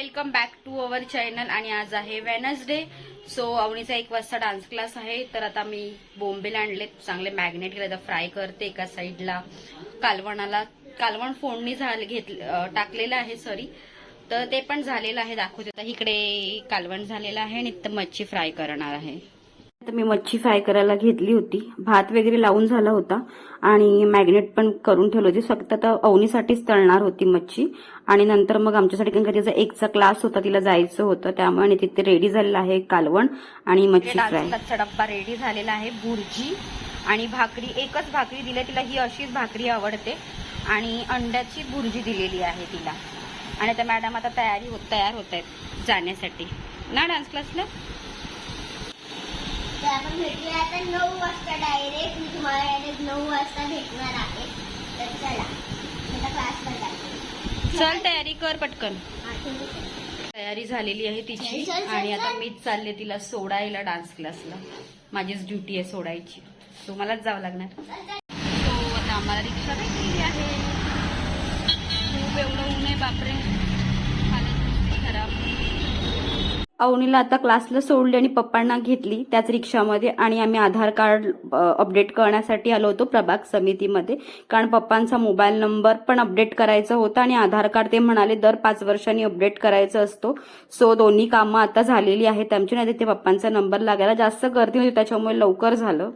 Welcome back to our channel. आणि आज आहे वेनसडे. सो अवनीचा 1 वाजता डान्स क्लास आहे. तर आता मी बोंबील आणलेत, चांगले मॅग्नेट केले, फ्राय करते. एका साईडला कालवण फोडणी टाकलेलं आहे. सॉरी, तर ते पण झालेलं आहे, दाखवते. तर इकडे कालवण झालेलं आहे आणि इथं मच्छी फ्राय करणार आहे. तर मी मच्छी फ्राय करायला घेतली होती. भात वगैरे लावून झाला होता आणि मॅग्नेट पण करून ठेवलं होती. फक्त आता अवनीसाठीच तळणार होती मच्छी. आणि नंतर मग आमच्यासाठी कारण तिचा 1चा क्लास होता, तिला जायचं होतं, त्यामुळे तिथे रेडी झालेलं आहे कालवण आणि मच्छी फ्राय. डब्बा रेडी झालेला आहे. भुर्जी आणि भाकरी, एकच भाकरी दिली तिला, ही अशीच भाकरी आवडते. आणि अंड्याची भुर्जी दिलेली आहे तिला. आणि आता मॅडम आता तयार होत आहेत जाण्यासाठी ना डान्स क्लासला. आपण भेटूया आता 9 वाजता डायरेक्ट. मी तुम्हाला डायरेक्ट 9 वाजता भेटणार आहे. तर चला, आता क्लासला जायचं. चल तयारी कर पटकन. तयारी झालेली आहे तिची. आणि आता मीच चालले तिला सोडायला डान्स क्लासला. माझीच ड्युटी आहे सोडायची, सो मलाच जावं लागणार. सो आता आम्हाला रिक्षा भेटलेली आहे. खूप एवढं ऊन आहे, बापरे, हालत खराब. अवनीला आता क्लासला सोडली आणि पप्पांना घेतली त्याच रिक्षामध्ये. आणि आम्ही आधार कार्ड अपडेट करण्यासाठी आलो होतो प्रभाग समितीमध्ये, कारण पप्पांचा मोबाईल नंबर पण अपडेट करायचा होता आणि आधार कार्ड ते म्हणाले दर 5 वर्षांनी अपडेट करायचा असतो. सो दोन्ही कामं आता झालेली आहेत आमची. नाही ते पप्पांचा नंबर लागायला जास्त गर्दी होती, त्याच्यामुळे लवकर झालं.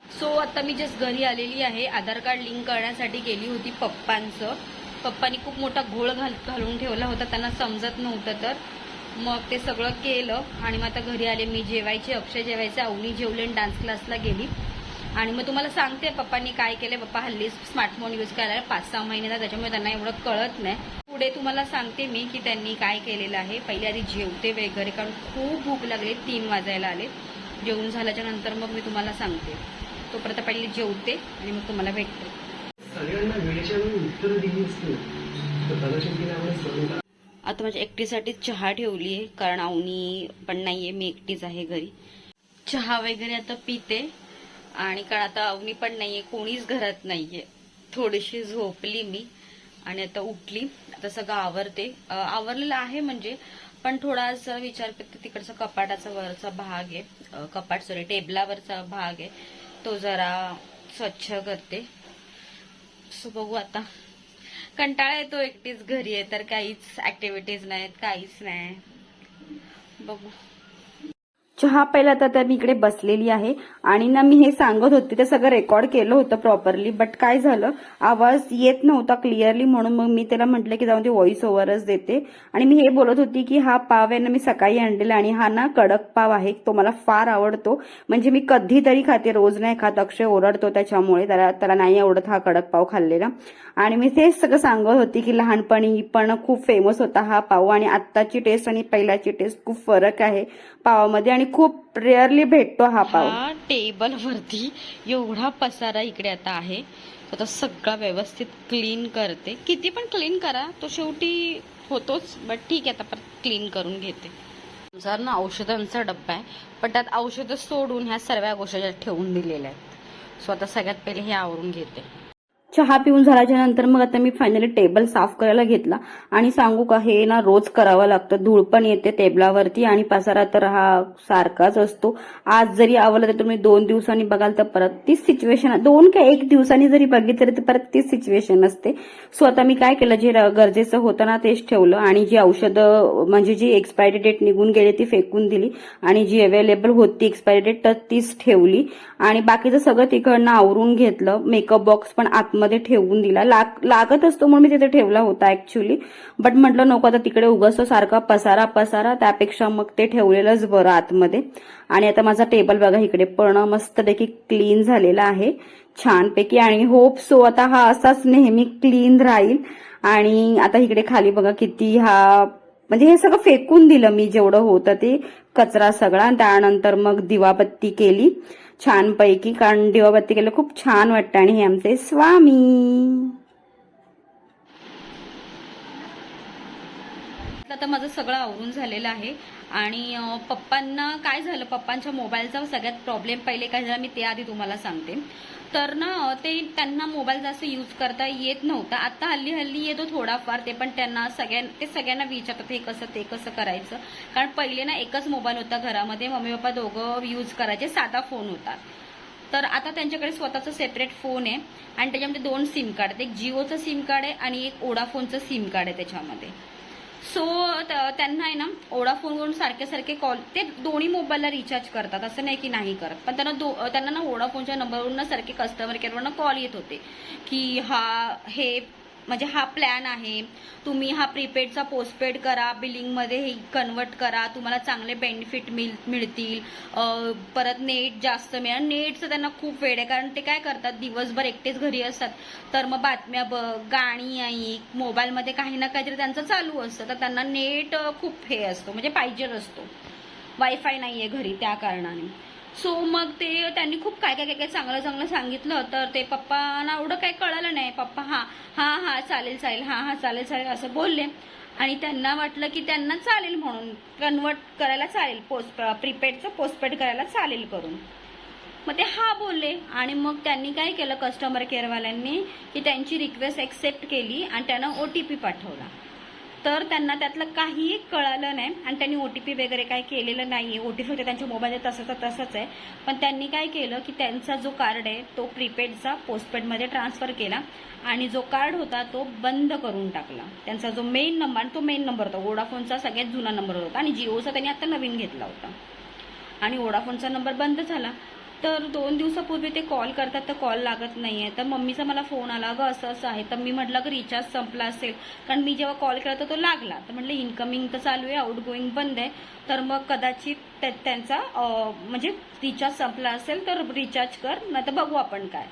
सो आता मी जस्ट घरी आलेली आहे. आधार कार्ड लिंक करण्यासाठी गेली होती पप्पांनी खूप मोठा घोळ घालून ठेवला होता, त्यांना समजत नव्हतं. तर मग ते सगळं केलं आणि मग आता घरी आले. मी जेवायचे, अक्षय जेवायचे, अवनी जेवले आणि डान्स क्लासला गेली. आणि मग तुम्हाला सांगते पप्पांनी काय केलं. पप्पा हल्ली स्मार्टफोन यूज करायला 5-6 महिन्याचा, त्याच्यामुळे त्यांना एवढं कळत नाही. पुढे तुम्हाला सांगते मी की त्यांनी काय केलेलं आहे. पहिले आधी जेवते वगैरे, कारण खूप भूक लागली. 3 वाजायला आले. जेवून झाल्याच्या नंतर मग मी तुम्हाला सांगते. तोपर्यंत पहिले जेवते आणि मग तुम्हाला भेटते. आता माझ्या एकटीसाठीच चहा ठेवली आहे, कारण अवनी पण नाहीये, मी एकटीच आहे घरी. चहा वगैरे आता पिते. आणि कारण आता अवनी पण नाहीये, कोणीच घरात नाहीये. थोडीशी झोपली मी आणि आता उठली. आता सगळं आवरलेलं आहे म्हणजे, पण थोडासा विचार करते. तिकडचा कपाटाचा वरचा भाग आहे, टेबलावरचा भाग आहे, तो जरा स्वच्छ करते. सो बघू आता. कंटाळा येतो, एकटीच घरी आहे तर काहीच ऍक्टिव्हिटीज नाहीत, काहीच नाही. बघू. चहा पहिला तर मी इकडे बसलेली आहे. आणि ना मी हे सांगत होते ते सगळं रेकॉर्ड केलं होतं प्रॉपरली, बट काय झालं, आवाज येत नव्हता क्लिअरली. म्हणून मग मी त्याला म्हटलं की जाऊन ते व्हॉइस ओव्हरच देते. आणि मी हे बोलत होती की हा पाव आहे ना, मी सकाळी आणलेला आणि हा ना कडक पाव आहे, तो मला फार आवडतो. म्हणजे मी कधीतरी खाते, रोज नाही खात. अक्षय ओरडतो त्याच्यामुळे, त्याला नाही आवडत हा कडक पाव खाल्लेला. आणि मी तेच सगळं सांगत होती की लहानपणी पण खूप फेमस होता हा पाव, आणि आत्ताची टेस्ट आणि पहिल्याची टेस्ट खूप फरक आहे पावामध्ये, आणि खूप रेअरली भेटतो हा पाव. टेबल वरती एवढा पसारा इकडे आता आहे, आता सगळा व्यवस्थित क्लीन करते. किती पण क्लीन करा, तो शेवटी होतोच, बट ठीक आहे, आता परत क्लीन करून घेते. जर ना औषधांचा डब्बा आहे, पण त्यात औषधं सोडून ह्या सर्व गोष्टी ठेवून दिलेल्या आहेत. सो आता सगळ्यात पहिले हे आवरून घेते. चहा पिऊन झाल्याच्या नंतर मग आता मी फायनली टेबल साफ करायला घेतला. आणि सांगू का, हे ना रोज करावं लागतं. धूळ पण येते टेबलावरती आणि पसारा तर हा सारखाच असतो. आज जरी आवडलं तर तुम्ही 2 दिवसांनी बघाल तर परत तीच सिच्युएशन, 2 का 1 दिवसांनी जरी बघितलं तर परत तीच सिच्युएशन असते. सो आता मी काय केलं, जे गरजेचं होतं ना तेच ठेवलं. आणि जी औषधं म्हणजे जी एक्सपायरी डेट निघून गेली ती फेकून दिली. आणि जी अवेलेबल होती एक्सपायरी डेट तर तीच ठेवली. आणि बाकीचं सगळं तिकडनं आवरून घेतलं. मेकअप बॉक्स पण आतमध्ये ठेवून दिला. लागत असतो म्हणून मी तिथे ठेवला होता ऍक्च्युली, बट म्हटलं नको आता तिकडे उगाच सारखा पसारा, त्यापेक्षा मग ते ठेवलेलंच बरं आतमध्ये. आणि आता माझा टेबल बघा इकडे पण मस्तपैकी क्लीन झालेला आहे, छानपैकी. आणि होप सो आता हा असाच नेहमी क्लीन राहील. आणि आता इकडे खाली बघा किती म्हणजे हे सगळं फेकून दिलं मी, जेवढं होतं ते कचरा सगळा. त्यानंतर मग दिवाबत्ती केली छानपैकी, कारण दिवाबत्ती केलं खूप छान वाटतं. आणि हे आमचे स्वामी. आता माझं सगळं आवरून झालेलं आहे. आणि पप्पांना काय झालं, पप्पांच्या मोबाईलचा सगळ्यात प्रॉब्लेम पहिले काय झाला मी ते आधी तुम्हाला सांगते. तर ना ते त्यांना मोबाईल जास्त यूज करता येत नव्हता. आता हल्ली हल्ली येतो थोडाफार, ते पण त्यांना सगळ्यांना विचारतात हे कसं ते कसं करायचं. कारण पहिले ना एकच मोबाईल होता घरामध्ये, मम्मी पप्पा दोघं यूज करायचे, साधा फोन होता. तर आता त्यांच्याकडे स्वतःचा सेपरेट फोन आहे आणि त्याच्यामध्ये 2 सिम कार्ड आहेत. एक जिओचं सिम कार्ड आहे आणि एक वोडाफोनचं सिम कार्ड आहे त्याच्यामध्ये. सो त्यांना आहे ना वोडाफोनवरून सारखे सारखे कॉल, ते दोन्ही मोबाईलला रिचार्ज करतात, असं नाही की नाही करत, पण त्यांना ना वोडाफोनच्या नंबरवरून सारखे कस्टमर केअरवरून कॉल येत होते की हे म्हणजे हा प्लॅन आहे, तुम्ही हा प्रीपेडचा पोस्टपेड करा, बिलिंगमध्ये हे कन्वर्ट करा, तुम्हाला चांगले बेनिफिट मिळतील, परत नेट जास्त मिळेल. नेटचं त्यांना खूप वेळ आहे, कारण ते काय करतात दिवसभर एकटेच घरी असतात, तर मग बातम्या गाणी ऐक, मोबाईलमध्ये काही ना काहीतरी त्यांचं चालू असतं, तर त्यांना नेट खूप हे असतो, म्हणजे पाहिजे असतो. वायफाय नाही आहे घरी त्या कारणाने. सो मग ते त्यांनी खूप काय काय काय चांगलं चांगलं सांगितलं, तर ते पप्पांना एवढं काही कळलं नाही. पप्पा हा चालेल चालेल, हा चालेल चालेल असं बोलले आणि त्यांना वाटलं की त्यांना चालेल म्हणून कन्वर्ट करायला चालेल, प्रीपेडचं पोस्टपेड करायला चालेल करून. मग ते बोलले आणि मग त्यांनी काय केलं, कस्टमर केअरवाल्यांनी की त्यांची रिक्वेस्ट एक्सेप्ट केली आणि त्यांना OTP पाठवला. तर त्यांना त्यातलं काहीही कळालं नाही आणि त्यांनी OTP वगैरे काही केलेलं नाही. OTP होते त्यांच्या मोबाईलमध्ये तसंच आहे, पण त्यांनी काय केलं की त्यांचा जो कार्ड आहे तो प्रीपेडचा पोस्टपेडमध्ये ट्रान्सफर केला आणि जो कार्ड होता तो बंद करून टाकला. त्यांचा जो मेन नंबर होता, वोडाफोनचा सगळ्यात जुना नंबर होता आणि जिओचा त्यांनी आता नवीन घेतला होता आणि वोडाफोनचा नंबर बंद झाला. तर 2 दिवसापूर्वी ते कॉल करतात तर कॉल लागत नाहीये. तर मम्मीचा मला फोन आला, अगं असं असं आहे. तर मी म्हटलं की रिचार्ज संपला असेल, कारण मी जेव्हा कॉल केला तर तो लागला. तर म्हटलं इनकमिंग तर चालू आहे, आउटगोईंग बंद आहे, तर मग कदाचित त्यांचा म्हणजे रिचार्ज संपला असेल तर रिचार्ज कर, नाही तर बघू आपण काय.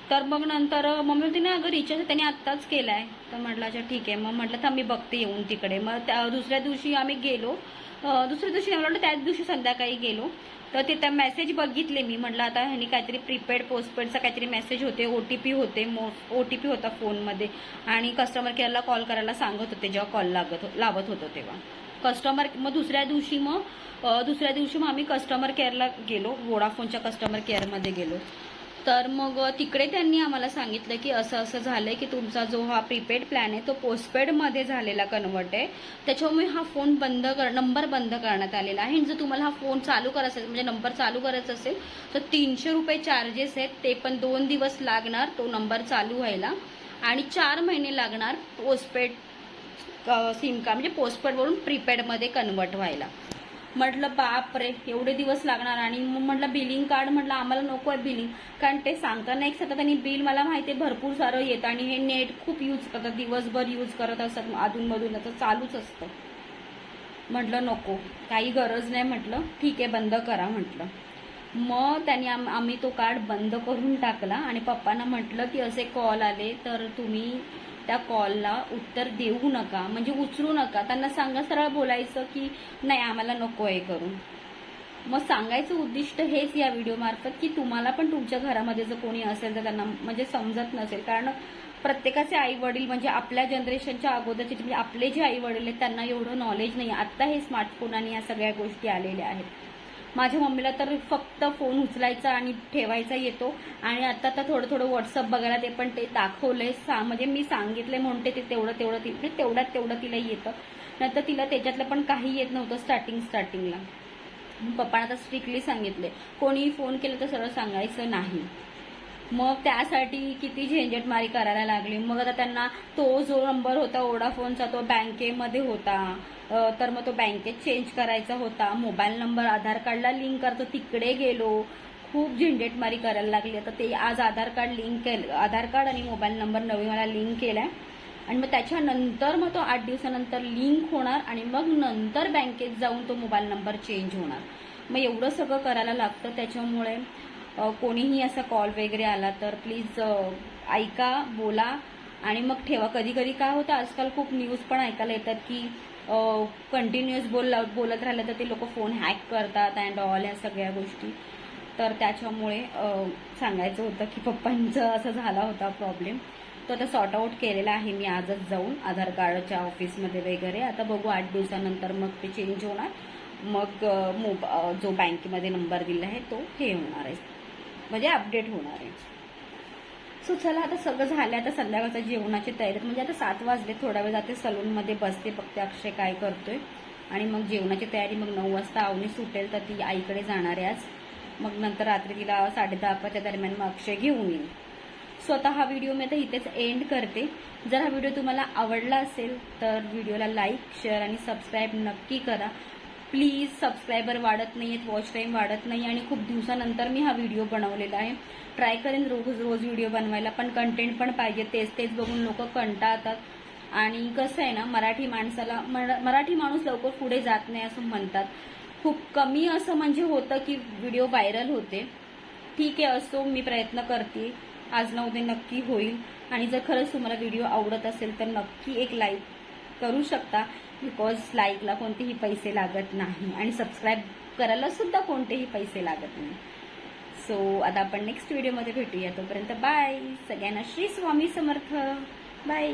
तर मग नंतर मम्मी म्हणते ना अगं रिचार्ज त्यांनी आत्ताच केलाय. तर म्हटलं अच्छा ठीक आहे. मग म्हटलं तर मी बघते येऊन तिकडे. मग दुसऱ्या दिवशी आम्ही गेलो, दुसऱ्या दिवशी मला वाटतं त्याच दिवशी संध्याकाळी गेलो. तर ते त्या मेसेज बघितले मी, म्हटलं आता ह्यांनी काहीतरी प्रीपेड पोस्टपेडचा काहीतरी मेसेज होते, OTP OTP होता फोनमध्ये आणि कस्टमर केअरला कॉल करायला सांगत होते जेव्हा कॉल लावत होतो तेव्हा कस्टमर. मग दुसऱ्या दिवशी मग आम्ही कस्टमर केअरला गेलो, वोडाफोनच्या कस्टमर केअरमध्ये गेलो. तर मग तिकडे त्यांनी आम्हाला सांगितलं की असं असं झालंय की तुमचा जो हा प्रीपेड प्लॅन आहे तो पोस्टपेडमध्ये झालेला कन्वर्ट आहे, त्याच्यामुळे हा फोन नंबर बंद करण्यात आलेला आहे. जर तुम्हाला हा फोन चालू करायचा असेल, म्हणजे नंबर चालू करायचा असेल, तर 300 रुपये चार्जेस आहेत, ते पण 2 दिवस लागणार तो नंबर चालू व्हायला आणि 4 महिने लागणार पोस्टपेड सिम कार्ड म्हणजे पोस्टपेडवरून प्रीपेडमध्ये कन्वर्ट व्हायला. म्हटलं बापरे एवढे दिवस लागणार. आणि मग म्हटलं बिलिंग कार्ड, म्हटलं आम्हाला नको आहे बिलिंग, कारण ते सांगताना एक सतत आणि बिल मला माहिती आहे भरपूर सारं येतं आणि हे नेट खूप यूज करतात, दिवसभर यूज करत असतात, अधूनमधून तर चालूच असतं. म्हटलं नको, काही गरज नाही. म्हटलं ठीक आहे बंद करा म्हटलं. मग त्यांनी आम्ही तो कार्ड बंद करून टाकला आणि पप्पांना म्हटलं की असे कॉल आले तर तुम्ही त्या कॉलला उत्तर देऊ नका, म्हणजे उचलू नका. त्यांना सांगा, सरळ बोलायचं की नाही आम्हाला नको आहे करून. मग सांगायचं उद्दिष्ट हेच या व्हिडिओ मार्फत की तुम्हाला पण तुमच्या घरामध्ये जर कोणी असेल तर त्यांना म्हणजे समजत नसेल, कारण प्रत्येकाचे आई वडील म्हणजे आपल्या जनरेशनच्या अगोदरचे म्हणजे आपले जे आई वडील आहेत त्यांना एवढं नॉलेज नाही. आता हे स्मार्टफोन आणि या सगळ्या गोष्टी आलेल्या आहेत. माझ्या मम्मीला तर फक्त फोन उचलायचा आणि ठेवायचा येतो आणि आता तर थोडं थोडं व्हॉट्सअप बघायला ते पण ते दाखवलंय, म्हणजे मी सांगितलंय म्हणते ते तेवढं तिला येतं, नंतर तिला त्याच्यातलं पण काही येत नव्हतं स्टार्टिंगला. पप्पांना तर स्ट्रिक्टली सांगितले कोणीही फोन केलं तर सरळ सांगायचं नाही. मग त्यासाठी किती झंझटमारी करायला लागली. मग आता त्यांना तो जो नंबर होता वोडाफोनचा तो बँकेमध्ये होता, तर मग तो बँकेत चेंज करायचा होता. मोबाईल नंबर आधार कार्डला लिंक करतो, तिकडे गेलो, खूप झंझटमारी करायला लागली. आता ते आज आधार कार्ड आणि मोबाईल नंबर नवीन मला लिंक केलाय आणि मग त्याच्यानंतर मग तो 8 दिवसानंतर लिंक होणार आणि मग नंतर बँकेत जाऊन तो मोबाईल नंबर चेंज होणार. मग एवढं सगळं करायला लागतं. त्याच्यामुळे कोणीही असा कॉल वगैरे आला तर प्लीज ऐका, बोला आणि मग ठेवा. कधी कधी काय होतं आजकाल खूप न्यूज पण ऐकायला येतात की कंटिन्युअस बोलत राहिलं तर ते लोक फोन हॅक करतात अँड ऑल ह्या सगळ्या गोष्टी. तर त्याच्यामुळे सांगायचं होतं की पप्पांचं असं झाला होता प्रॉब्लेम, तो आता सॉर्ट आऊट केलेला आहे मी आजच जाऊन आधार कार्डच्या ऑफिसमध्ये वगैरे. आता बघू 8 दिवसानंतर मग ते चेंज होणार, मग जो बँकेमध्ये नंबर दिला आहे तो हे होणार आहे. म्हणजे अपडेट होणार आहे. सो चला आता सगळं झालं, आता संध्याकाळच्या जेवणाची तयारी. म्हणजे आता 7 वाजले, थोडा वेळ जाते सलूनमध्ये बसते, बघते अक्षय काय करतोय आणि मग जेवणाची तयारी. मग 9 वाजता अवनी सुटेल तर ती आईकडे जाणार आहे आज. मग नंतर रात्री तिला 10:30-11 दरम्यान मग अक्षय घेऊन येईल. सो आता हा व्हिडिओ मी आता इथेच एंड करते. जर हा व्हिडिओ तुम्हाला आवडला असेल तर व्हिडिओला लाईक, शेअर आणि सबस्क्राईब नक्की करा. प्लीज, सबस्क्रायबर वाढत नाही आहेत, वॉच टाईम वाढत नाही आणि खूप दिवसानंतर मी हा व्हिडिओ बनवलेला आहे. ट्राय करेन रोज व्हिडिओ बनवायला, पण कंटेंट पण पाहिजे. तेच बघून लोक कंटाळतात. आणि कसं आहे ना, मराठी माणूस लवकर पुढे जात नाही असं म्हणतात. खूप कमी असं म्हणजे होतं की व्हिडिओ व्हायरल होते. ठीक आहे, असो, मी प्रयत्न करते. आज ना उद्या नक्की होईल. आणि जर खरंच तुम्हाला व्हिडिओ आवडत असेल तर नक्की एक लाईक करू शकता, बिकॉज लाईकला कोणतेही पैसे लागत नाही आणि सबस्क्राईब करायला सुद्धा कोणतेही पैसे लागत नाही. सो आता आपण नेक्स्ट व्हिडिओमध्ये भेटूया. तोपर्यंत बाय. सगळ्यांना श्री स्वामी समर्थ. बाय.